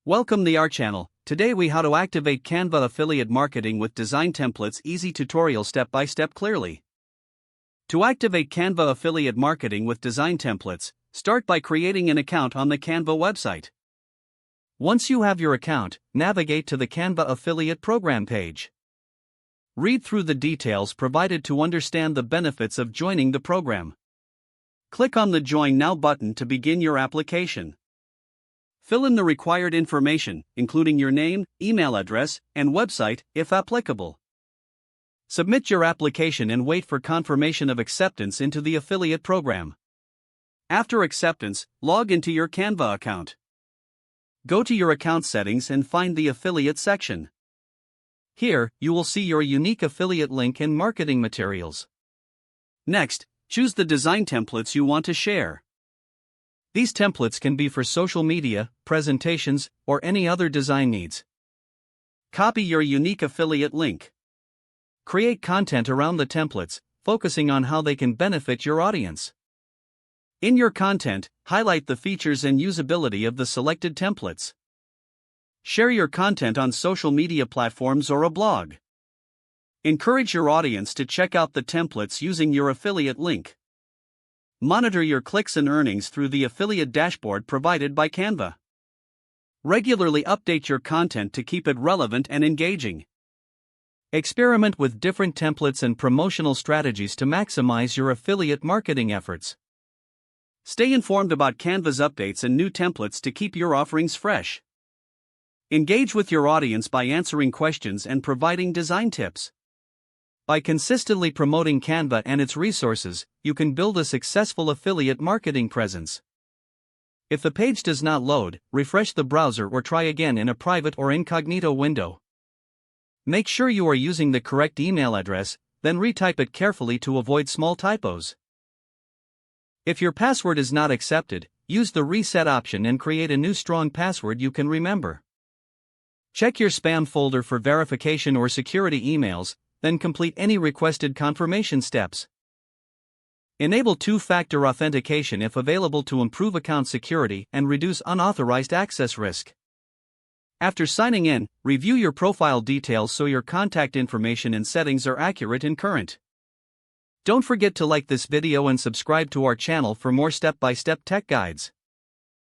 Welcome to our channel. Today we how to activate Canva affiliate marketing with design templates, easy tutorial step by step clearly. To activate Canva affiliate marketing with design templates, start by creating an account on the Canva website. Once you have your account, navigate to the Canva affiliate program page. Read through the details provided to understand the benefits of joining the program. Click on the Join Now button to begin your application. Fill in the required information, including your name, email address, and website, if applicable. Submit your application and wait for confirmation of acceptance into the affiliate program. After acceptance, log into your Canva account. Go to your account settings and find the affiliate section. Here, you will see your unique affiliate link and marketing materials. Next, choose the design templates you want to share. These templates can be for social media, presentations, or any other design needs. Copy your unique affiliate link. Create content around the templates, focusing on how they can benefit your audience. In your content, highlight the features and usability of the selected templates. Share your content on social media platforms or a blog. Encourage your audience to check out the templates using your affiliate link. Monitor your clicks and earnings through the affiliate dashboard provided by Canva. Regularly update your content to keep it relevant and engaging. Experiment with different templates and promotional strategies to maximize your affiliate marketing efforts. Stay informed about Canva's updates and new templates to keep your offerings fresh. Engage with your audience by answering questions and providing design tips. By consistently promoting Canva and its resources, you can build a successful affiliate marketing presence. If the page does not load, refresh the browser or try again in a private or incognito window. Make sure you are using the correct email address, then retype it carefully to avoid small typos. If your password is not accepted, use the reset option and create a new strong password you can remember. Check your spam folder for verification or security emails, then complete any requested confirmation steps. Enable two-factor authentication if available to improve account security and reduce unauthorized access risk. After signing in, review your profile details so your contact information and settings are accurate and current. Don't forget to like this video and subscribe to our channel for more step-by-step tech guides.